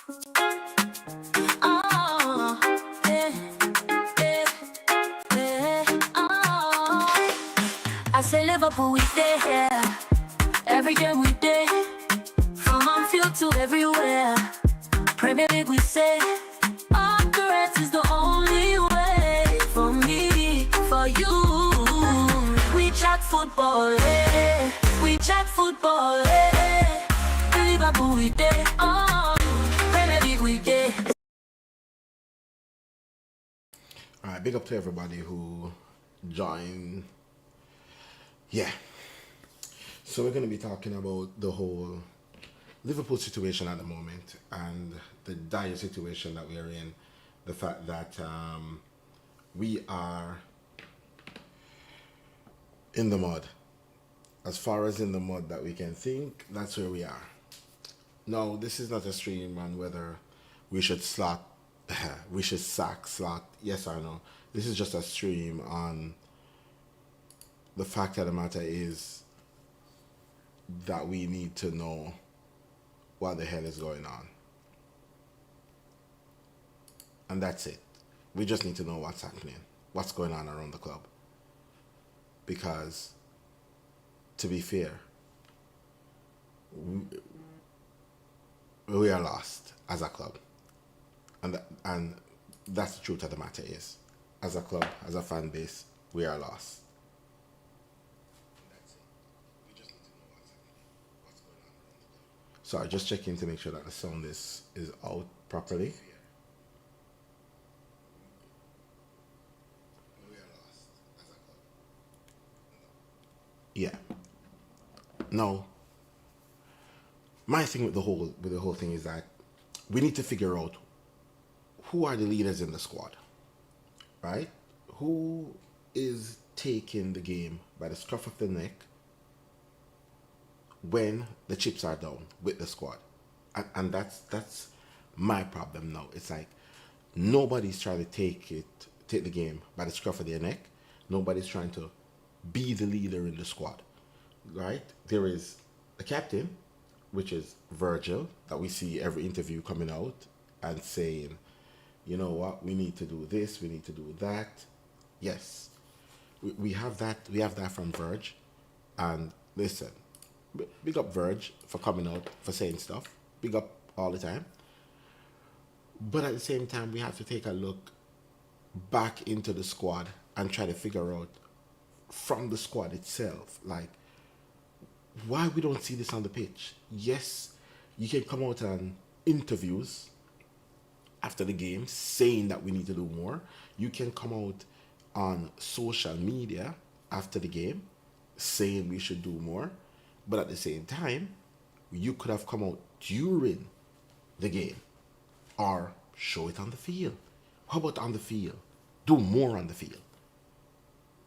Oh, yeah, yeah, yeah. Oh, I say Liverpool, we there. Every game we there. From on field to everywhere. Premier League, we say. Conference is the only way. For me, for you. We chat football, eh. We chat football, eh. Liverpool, we there. Oh, Premier League, we there. All right, big up to everybody who joined. Yeah. So we're going to be talking about the whole Liverpool situation at the moment and the dire situation that we are in. The fact that we are in the mud. As far as in the mud that we can think, that's where we are. No, this is not a stream on whether we should we should sack slot, yes or no. This is just a stream on the fact of the matter is that we need to know what the hell is going on. And that's it. We just need to know what's happening, what's going on around the club. Because, to be fair, we are lost as a club. And that's the truth of the matter is. As a club, as a fan base, we are lost. That's it. We just need to know what's going on around the club. So I just checking to make sure that the sound is out properly. We are lost as a club. Yeah. No. My thing with the whole thing is that we need to figure out who are the leaders in the squad, right? Who is taking the game by the scruff of the neck when the chips are down with the squad? And that's my problem now. It's like nobody's trying to take the game by the scruff of their neck. Nobody's trying to be the leader in the squad, right? There is a captain, which is Virgil, that we see every interview coming out and saying, you know what, we need to do this, we need to do that. Yes, we have that. We have that from Virg. And listen, big up Virg for coming out, for saying stuff. Big up all the time. But at the same time, we have to take a look back into the squad and try to figure out from the squad itself, like, why we don't see this on the pitch. Yes, you can come out on interviews after the game saying that we need to do more. You can come out on social media after the game saying we should do more. But at the same time, you could have come out during the game or show it on the field. How about on the field? Do more on the field.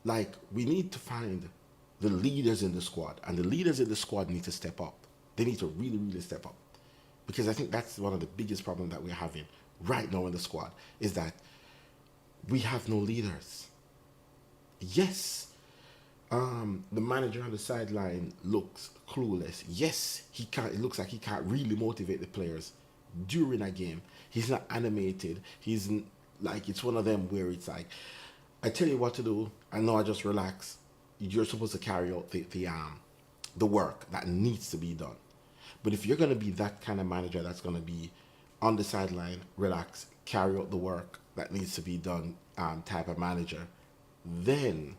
Like, we need to find the leaders in the squad, and the leaders in the squad need to step up. They need to really, really step up. Because I think that's one of the biggest problems that we're having right now in the squad, is that we have no leaders. Yes, the manager on the sideline looks clueless. Yes, he can't. It looks like he can't really motivate the players during a game. He's not animated. He's like, it's one of them where it's like, I tell you what to do, I know, I just relax. You're supposed to carry out the work that needs to be done. But if you're going to be that kind of manager that's going to be on the sideline, relax, carry out the work that needs to be done type of manager, then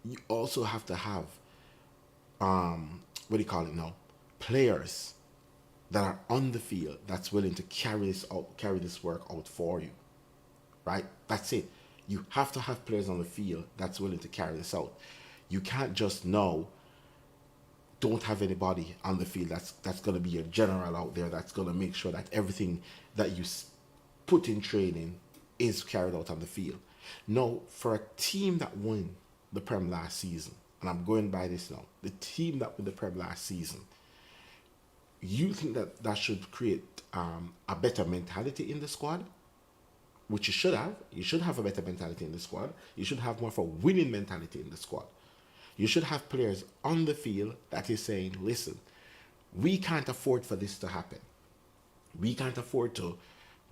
you also have to have, what do you call it now, players that are on the field that's willing to carry this work out for you, right? That's it. You have to have players on the field that's willing to carry this out. You can't just don't have anybody on the field that's going to be a general out there that's going to make sure that everything that you put in training is carried out on the field. No, for a team that won the Prem last season, and I'm going by this now, the team that won the Prem last season, you think that should create a better mentality in the squad? Which you should have. You should have a better mentality in the squad. You should have more of a winning mentality in the squad. You should have players on the field that is saying, listen, we can't afford for this to happen. We can't afford to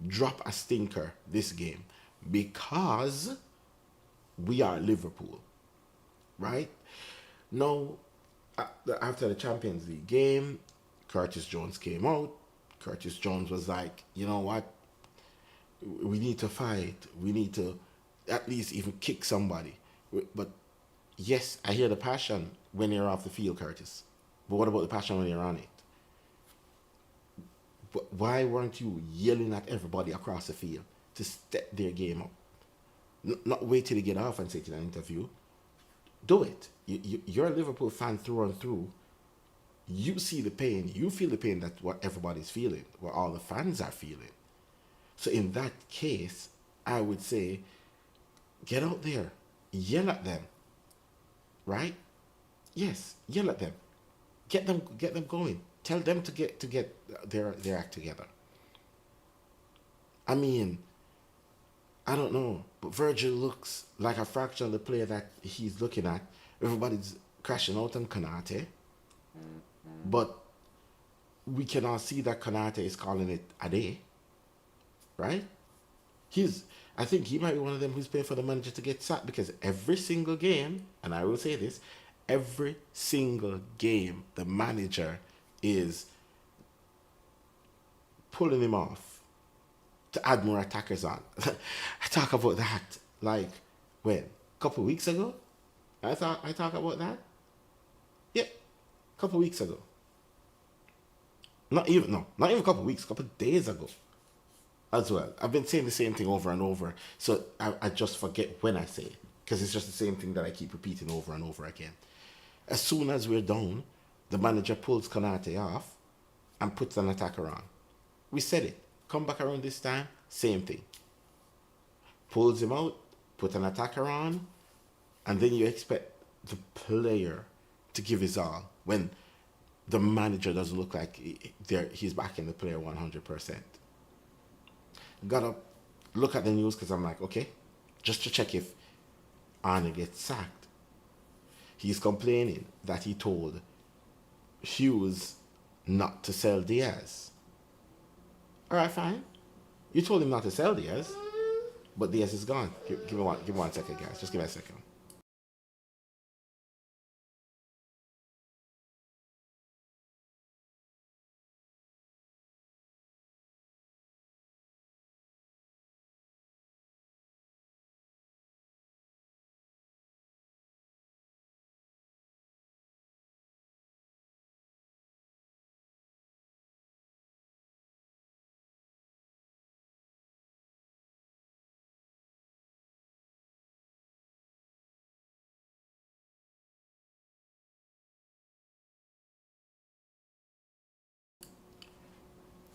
drop a stinker this game because we are Liverpool, right? Now, after the Champions League game, Curtis Jones came out. Curtis Jones was like, you know what? We need to fight. We need to at least even kick somebody. But yes, I hear the passion when you're off the field, Curtis. But what about the passion when you're on it? But why weren't you yelling at everybody across the field to step their game up? Not wait till they get off and say in an interview. Do it. You're a Liverpool fan through and through. You see the pain. You feel the pain that what everybody's feeling, what all the fans are feeling. So in that case, I would say, get out there, yell at them, right? Yes, yell at them, get them going. Tell them to get their act together. I mean, I don't know, but Virgil looks like a fraction of the player that he's looking at. Everybody's crashing out on Konate, but we can all see that Konate is calling it a day, right? I think he might be one of them who's paying for the manager to get sacked because every single game, and I will say this, every single game, the manager is pulling him off to add more attackers on. I talk about that like when? A couple of weeks ago? I talk about that? Yeah, a couple of weeks ago. Not even a couple of weeks, a couple of days ago as well. I've been saying the same thing over and over, so I just forget when I say it because it's just the same thing that I keep repeating over and over again. As soon as we're down, the manager pulls Konate off and puts an attacker on. We said it. Come back around this time, same thing. Pulls him out, put an attacker on, and then you expect the player to give his all when the manager doesn't look like he's backing the player 100%. Gotta look at the news because I'm like, okay, just to check if Arne gets sacked. He's complaining that he told Hughes not to sell Diaz. All right, fine. You told him not to sell Diaz, but Diaz is gone. Give me 1 second, guys. Just give me a second.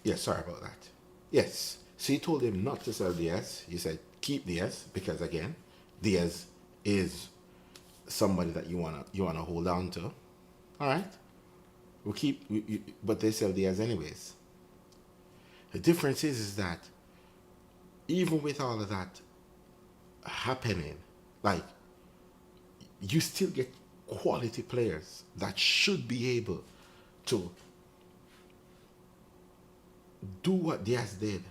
Yes, sorry about that. Yes. So you told him not to sell Diaz. You said keep Diaz because again, Diaz is somebody that you wanna hold on to. All right. But they sell Diaz anyways. The difference is that even with all of that happening, like you still get quality players that should be able to do what Diaz did.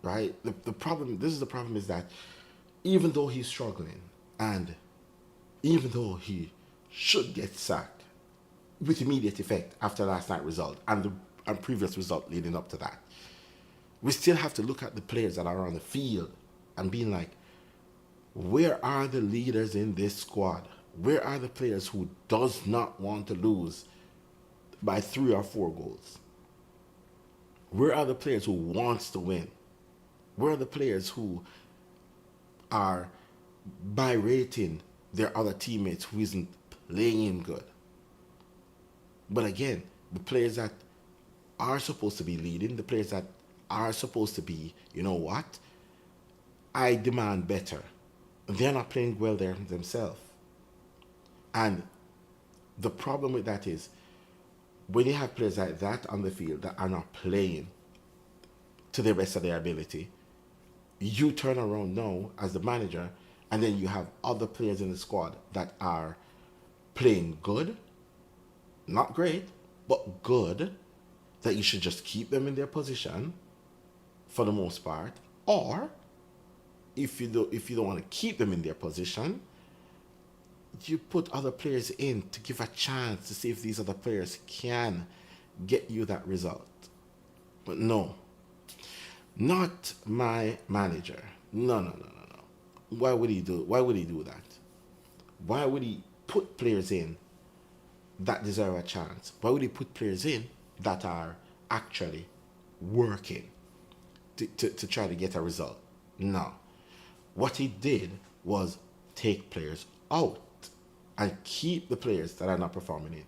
Right? The problem, this is the problem, is that even though he's struggling and even though he should get sacked with immediate effect after last night's result and the previous result leading up to that, we still have to look at the players that are on the field and being like, where are the leaders in this squad? Where are the players who does not want to lose by 3 or 4 goals? Where are the players who wants to win? Where are the players who are berating their other teammates who isn't playing good? But again, the players that are supposed to be leading, the players that are supposed to be, you know what? I demand better. They're not playing well there themselves. And the problem with that is when you have players like that on the field that are not playing to the best of their ability, you turn around now as the manager and then you have other players in the squad that are playing good, not great, but good, that you should just keep them in their position for the most part, or if you don't want to keep them in their position, you put other players in to give a chance to see if these other players can get you that result. But no, not my manager. No, no, no, no, no. Why would he do that? Why would he put players in that deserve a chance? Why would he put players in that are actually working to try to get a result? No. What he did was take players out and keep the players that are not performing in.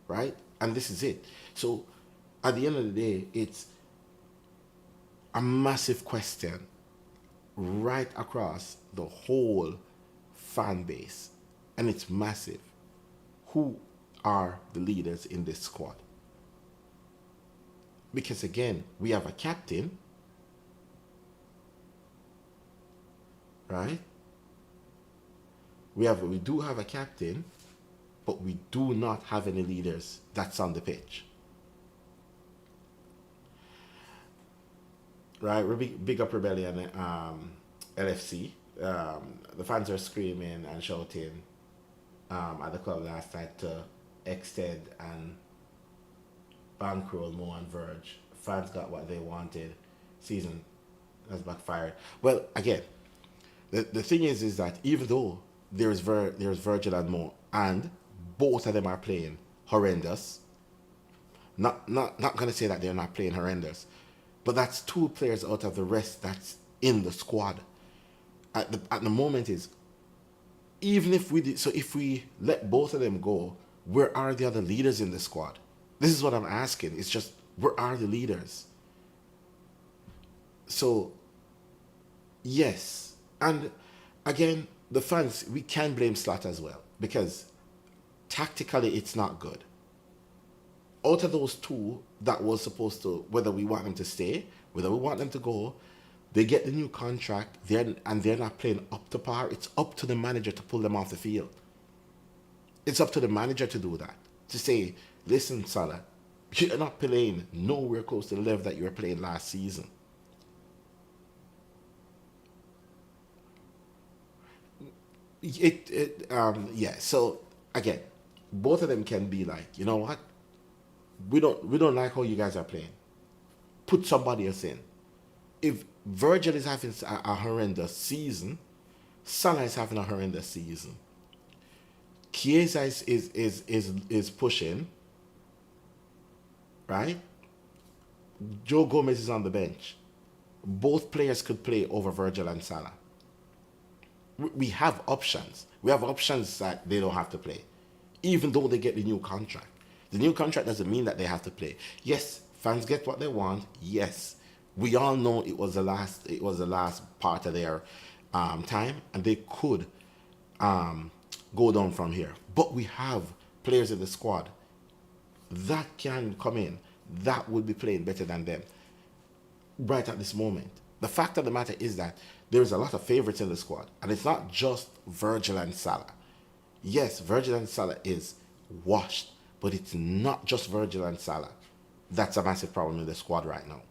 Right? And this is it. So at the end of the day, it's a massive question right across the whole fan base. And it's massive. Who are the leaders in this squad? Because again, we have a captain, right? We do have a captain, but we do not have any leaders that's on the pitch. Right? We're big up Rebellion LFC. The fans are screaming and shouting at the club last night to extend and bankroll Mo and Verge. Fans got what they wanted. Season has backfired. Well, again, the thing is that even though there's Virgil and Mo, and both of them are playing horrendous. Not gonna say that they're not playing horrendous, but that's two players out of the rest that's in the squad. At the moment is, even if if we let both of them go, where are the other leaders in the squad? This is what I'm asking. It's just, where are the leaders? So yes, and again, the fans, we can blame Slot as well, because tactically it's not good. Out of those two that was supposed to, whether we want them to stay, whether we want them to go, they get the new contract, they're not playing up to par. It's up to the manager to pull them off the field. It's up to the manager to do that. To say, listen, Salah, you're not playing nowhere close to the level that you were playing last season. Yeah. So again, both of them can be like, you know what? We don't like how you guys are playing. Put somebody else in. If Virgil is having a horrendous season, Salah is having a horrendous season. Chiesa is pushing, right? Joe Gomez is on the bench. Both players could play over Virgil and Salah. We have options. We have options that they don't have to play, even though they get the new contract. The new contract doesn't mean that they have to play. Yes, fans get what they want. Yes, we all know it was the last part of their time, and they could go down from here. But we have players in the squad that can come in, that would be playing better than them right at this moment. The fact of the matter is that there's a lot of favorites in the squad, and it's not just Virgil and Salah. Yes, Virgil and Salah is washed, but it's not just Virgil and Salah. That's a massive problem in the squad right now.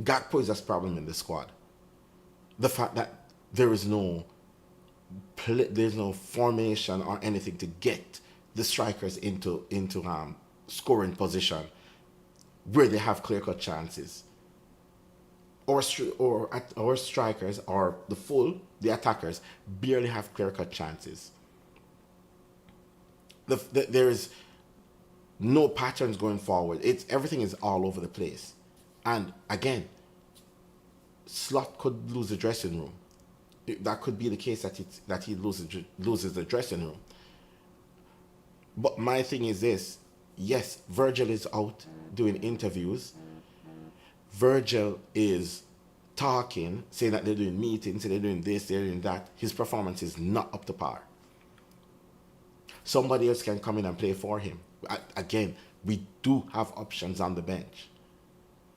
Gakpo is a problem in the squad. The fact that there's no formation or anything to get the strikers into scoring position where they have clear-cut chances. Our strikers, or the attackers, barely have clear-cut chances. There is no patterns going forward. Everything is all over the place. And again, Slot could lose the dressing room. That could be the case that he loses the dressing room. But my thing is this: yes, Virgil is out doing interviews. Virgil is talking, saying that they're doing meetings, they're doing this, they're doing that. His performance is not up to par. Somebody else can come in and play for him. Again, we do have options on the bench.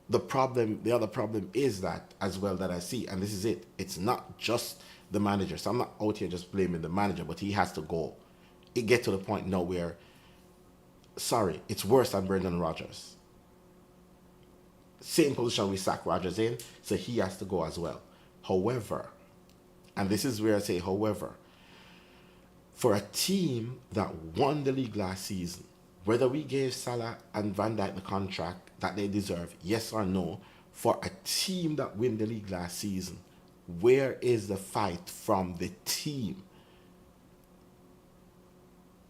The other problem is that, as well, that I see, and this is it, it's not just the manager. So I'm not out here just blaming the manager, but he has to go. It gets to the point now where sorry, it's worse than Brendan Rodgers. Same position we sack Rodgers in, so he has to go as well. However, and this is where I say however, for a team that won the league last season, whether we gave Salah and Van Dijk the contract that they deserve, yes or no, for a team that win the league last season, where is the fight from the team?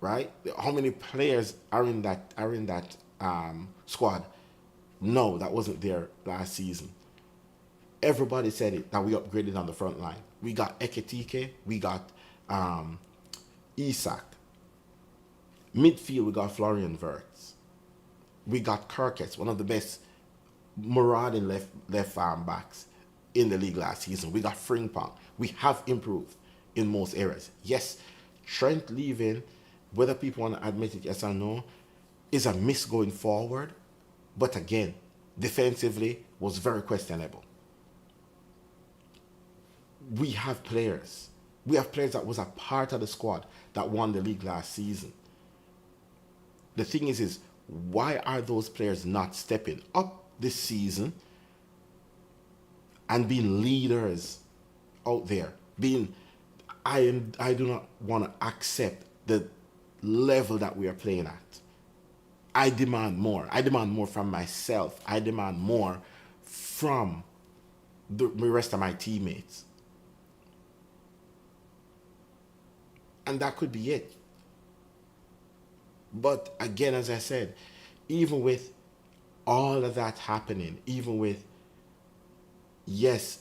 Right? How many players are in that squad? No, that wasn't there last season. Everybody said it that we upgraded on the front line. We got Ekitike, we got Isak. Midfield, we got Florian Wirtz. We got Kirkes, one of the best marauding left arm backs in the league last season. We got Frimpong. We have improved in most areas. Yes, Trent leaving, whether people want to admit it, yes or no, is a miss going forward. But again, defensively was very questionable. We have players. We have players that was a part of the squad that won the league last season. The thing is why are those players not stepping up this season and being leaders out there? I do not want to accept the level that we are playing at. I demand more. I demand more from myself. I demand more from the rest of my teammates. And that could be it. But again, as I said, even with all of that happening, even with, yes,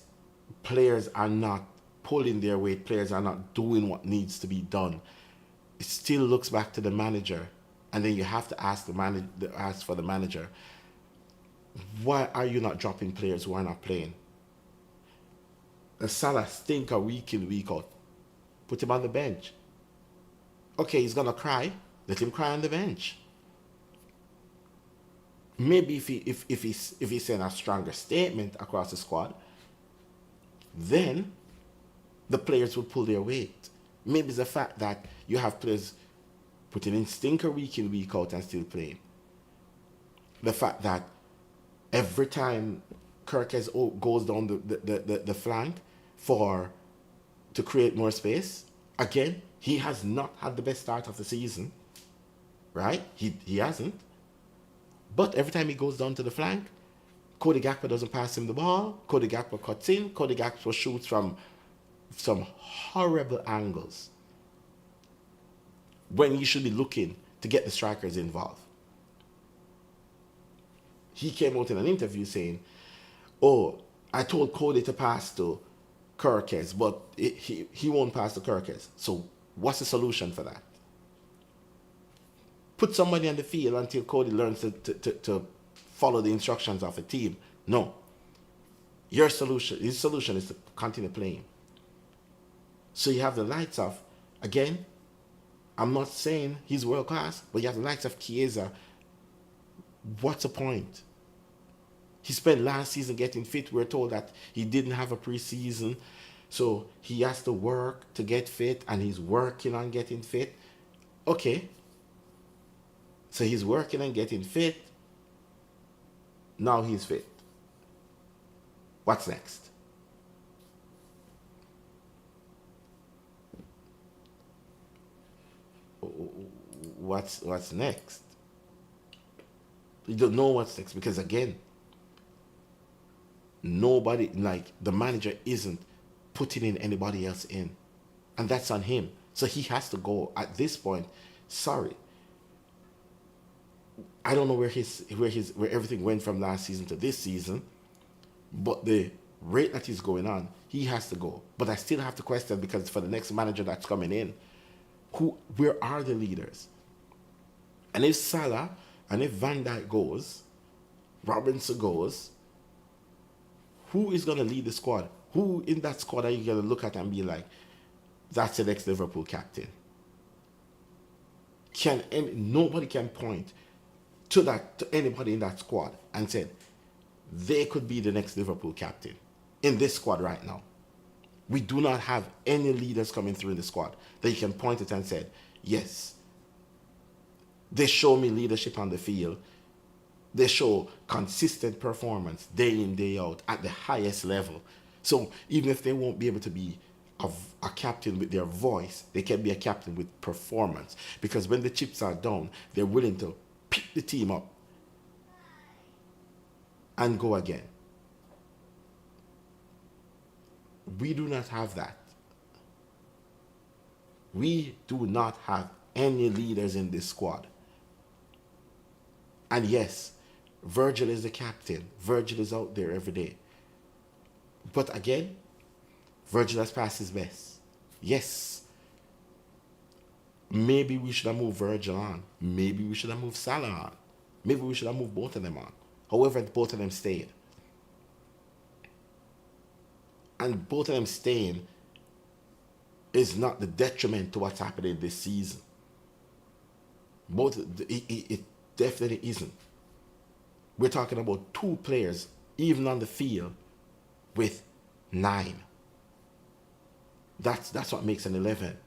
players are not pulling their weight, players are not doing what needs to be done, it still looks back to the manager. And then you have to ask for the manager, why are you not dropping players who are not playing? The Salah stinker week in, week out. Put him on the bench. Okay, he's gonna cry. Let him cry on the bench. Maybe if he send a stronger statement across the squad, then the players will pull their weight. Maybe it's the fact that you have players putting in stinker week in, week out and still playing. The fact that every time Kirkes goes down the flank to create more space, again, he has not had the best start of the season. Right? He hasn't. But every time he goes down to the flank, Cody Gakpo doesn't pass him the ball. Cody Gakpo cuts in. Cody Gakpo shoots from some horrible angles when you should be looking to get the strikers involved. He came out in an interview saying, oh, I told Cody to pass to Kirkes, but he won't pass to Kirkes. So what's the solution for that? Put somebody on the field until Cody learns to follow the instructions of a team. No. His solution is to continue playing. So you have the likes of, again, I'm not saying he's world class, but you have the likes of Chiesa. What's the point? He spent last season getting fit. We're told that he didn't have a preseason, so he has to work to get fit, and he's working on getting fit. Okay. So he's working on getting fit. Now he's fit. What's next? What's next? You don't know what's next because, again, nobody, like the manager isn't putting in anybody else in, and that's on him. So he has to go at this point. Sorry, I don't know where everything went from last season to this season, but the rate that he's going on, he has to go. But I still have to question, because for the next manager that's coming in, where are the leaders? And if Salah and if Van Dijk goes, Robinson goes, who is going to lead the squad? Who in that squad are you going to look at and be like, that's the next Liverpool captain? Nobody can point to anybody in that squad and said they could be the next Liverpool captain in this squad right now. We do not have any leaders coming through in the squad that you can point at and said, yes, They show me leadership on the field. They show consistent performance day in, day out at the highest level. So even if they won't be able to be a captain with their voice, they can be a captain with performance. Because when the chips are down, they're willing to pick the team up and go again. We do not have that. We do not have any leaders in this squad. And yes, Virgil is the captain. Virgil is out there every day. But again, Virgil has passed his best. Yes. Maybe we should have moved Virgil on. Maybe we should have moved Salah on. Maybe we should have moved both of them on. However, both of them stayed. And both of them staying is not the detriment to what's happening this season. It definitely isn't. We're talking about two players, even on the field, with 9. That's what makes an 11.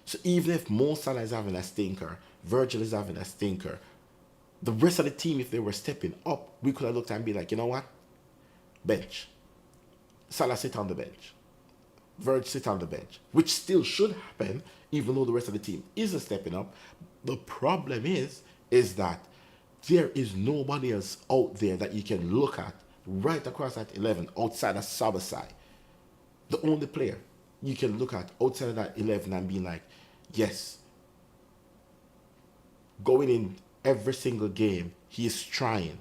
So even if Mo Salah is having a stinker, Virgil is having a stinker, the rest of the team, if they were stepping up, we could have looked and be like, you know what? Bench. Salah sit on the bench. Virgil sit on the bench, which still should happen, even though the rest of the team isn't stepping up. The problem is that there is nobody else out there that you can look at right across that 11 outside of Sabasai. The only player you can look at outside of that 11 and be like, yes, going in every single game, he is trying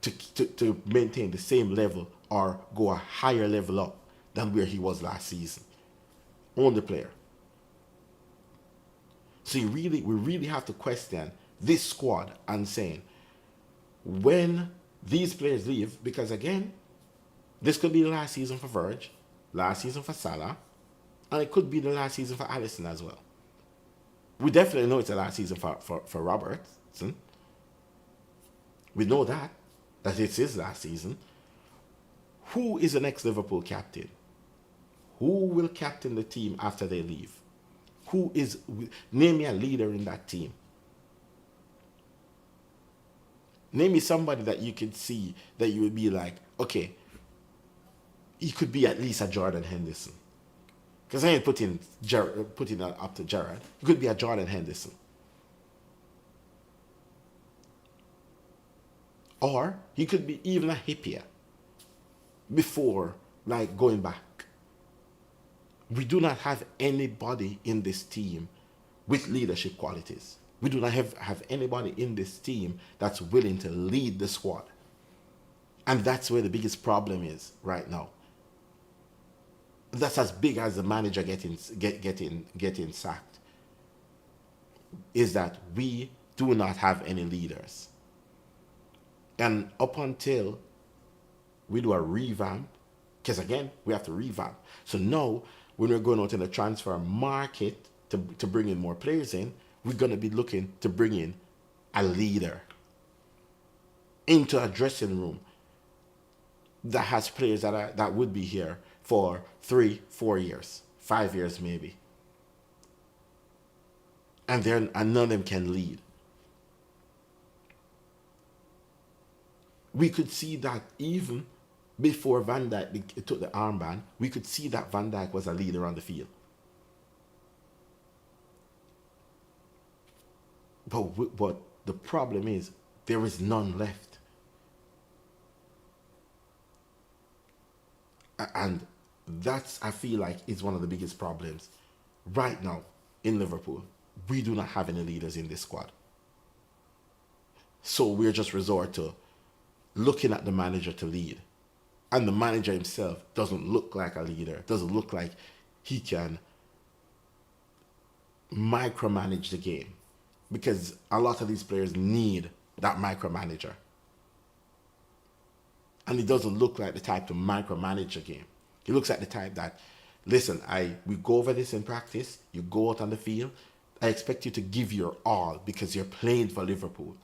to maintain the same level or go a higher level up than where he was last season. Only player. So we really have to question this squad and saying, when these players leave, because again, this could be the last season for Virg, last season for Salah, and it could be the last season for Alisson as well. We definitely know it's the last season for Robertson. We know that it's his last season. Who is the next Liverpool captain? Who will captain the team after they leave? Name me a leader in that team. Name me somebody that you could see that you would be like, okay, he could be at least a Jordan Henderson. Because I ain't putting that up to Gerrard. He could be a Jordan Henderson. Or he could be even a Hippier before, like, going back. We do not have anybody in this team with leadership qualities. We do not have anybody in this team that's willing to lead the squad. And that's where the biggest problem is right now. That's as big as the manager getting sacked. Is that we do not have any leaders. And up until we do a revamp, because again, we have to revamp. So now, when we're going out in the transfer market to bring in more players in, we're going to be looking to bring in a leader into a dressing room that has players that would be here for 3-4 years, 5 years maybe. And none of them can lead. We could see that even before Van Dijk took the armband, we could see that Van Dijk was a leader on the field. But the problem is, there is none left. And that's, I feel like, is one of the biggest problems right now in Liverpool. We do not have any leaders in this squad. So we're just resort to looking at the manager to lead. And the manager himself doesn't look like a leader, doesn't look like he can micromanage the game. Because a lot of these players need that micromanager. And he doesn't look like the type to micromanage a game. He looks like the type that, listen, we go over this in practice, you go out on the field, I expect you to give your all because you're playing for Liverpool.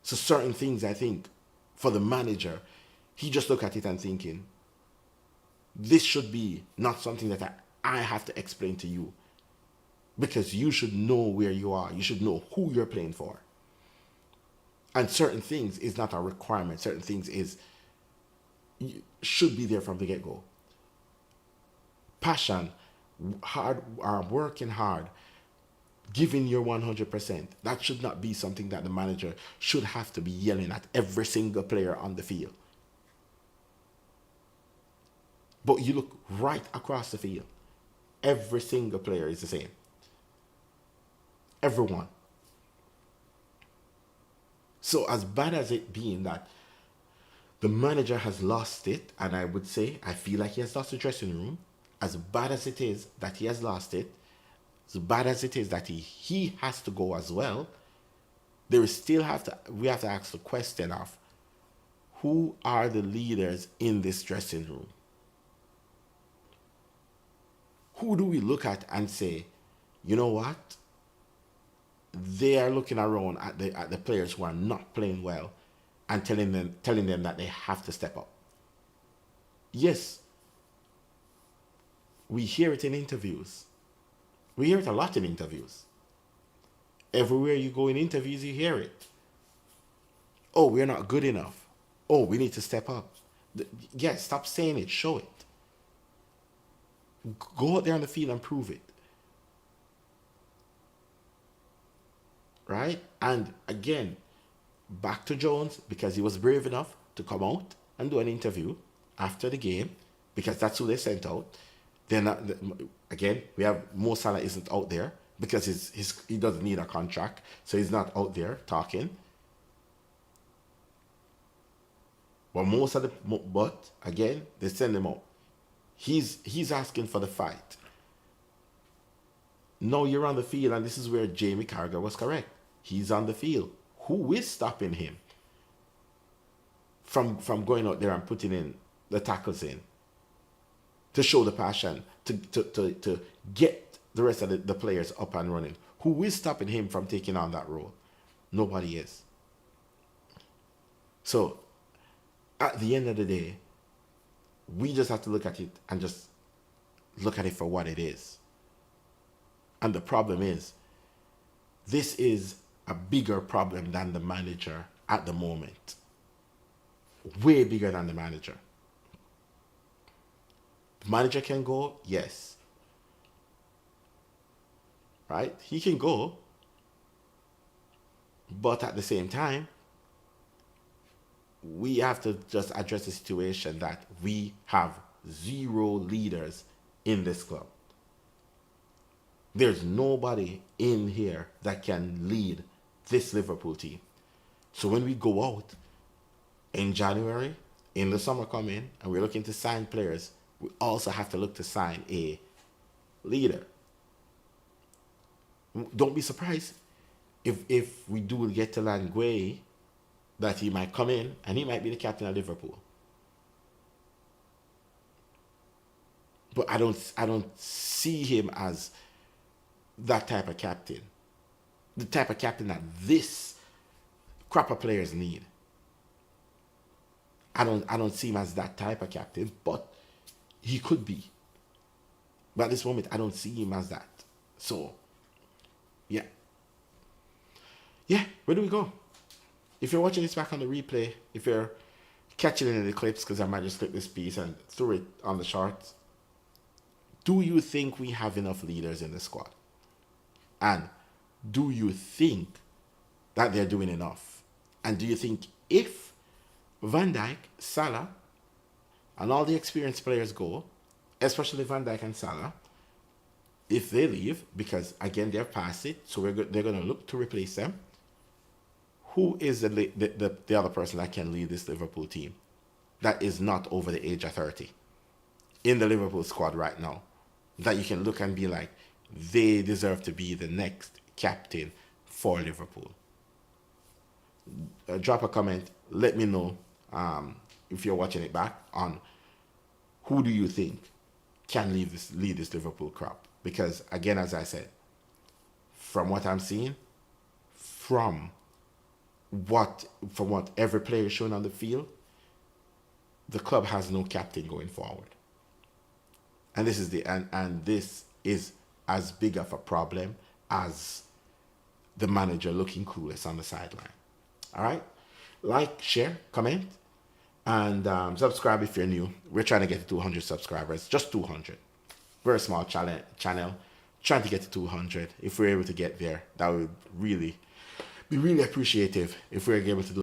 So certain things, I think, for the manager, he just look at it and thinking, this should be not something that I have to explain to you. because you should know where you are. You should know who you're playing for. And certain things is not a requirement. Certain things should be there from the get-go. Passion, working hard, giving your 100%. That should not be something that the manager should have to be yelling at every single player on the field. But you look right across the field. Every single player is the same. Everyone. So as bad as it being that the manager has lost it, and I would say, I feel like he has lost the dressing room, as bad as it is that he has lost it, as bad as it is that he has to go as well, we have to ask the question of, who are the leaders in this dressing room? Who do we look at and say, you know what? They are looking around at the players who are not playing well and telling them that they have to step up. Yes, we hear it in interviews. We hear it a lot in interviews. Everywhere you go in interviews, you hear it. Oh, we're not good enough. Oh, we need to step up. Yes, stop saying it. Show it. Go out there on the field and prove it. Right? And again, back to Jones, because he was brave enough to come out and do an interview after the game, because that's who they sent out. They're not, again, we have Mo Salah isn't out there because he doesn't need a contract, so he's not out there talking. But again, they send him out. He's asking for the fight. Now you're on the field, and this is where Jamie Carragher was correct. He's on the field. Who is stopping him from going out there and putting in the tackles in to show the passion, to get the rest of the players up and running? Who is stopping him from taking on that role? Nobody is. So at the end of the day, we just have to look at it and just look at it for what it is. And the problem is, this is a bigger problem than the manager at the moment. Way bigger than the manager. The manager can go, yes. Right? He can go. But at the same time, we have to just address the situation that we have zero leaders in this club. There's nobody in here that can lead this Liverpool team. So when we go out in January, in the summer coming, and we're looking to sign players, we also have to look to sign a leader. Don't be surprised if we do get to Languay, that he might come in and he might be the captain of Liverpool. But I don't see him as that type of captain. The type of captain that this crop of players need. I don't see him as that type of captain, but he could be. But at this moment, I don't see him as that. So, yeah. Yeah, where do we go? If you're watching this back on the replay, if you're catching it in the clips, because I might just clip this piece and throw it on the shorts, do you think we have enough leaders in the squad? And do you think that they're doing enough? And do you think if Van Dijk, Salah, and all the experienced players go, especially Van Dijk and Salah, if they leave, because again they're past it, so they're going to look to replace them, who is the other person that can lead this Liverpool team that is not over the age of 30 in the Liverpool squad right now, that you can look and be like, they deserve to be the next captain for Liverpool? Drop a comment. Let me know if you're watching it back on who do you think can lead this Liverpool crop. Because again, as I said, from what I'm seeing, from what every player is showing on the field, the club has no captain going forward. And this is as big of a problem as the manager looking clueless on the sideline. All right? Like, share, comment, and subscribe if you're new. We're trying to get to 200 subscribers, just 200. Very small channel, trying to get to 200. If we're able to get there, that would really be really appreciative if we're able to do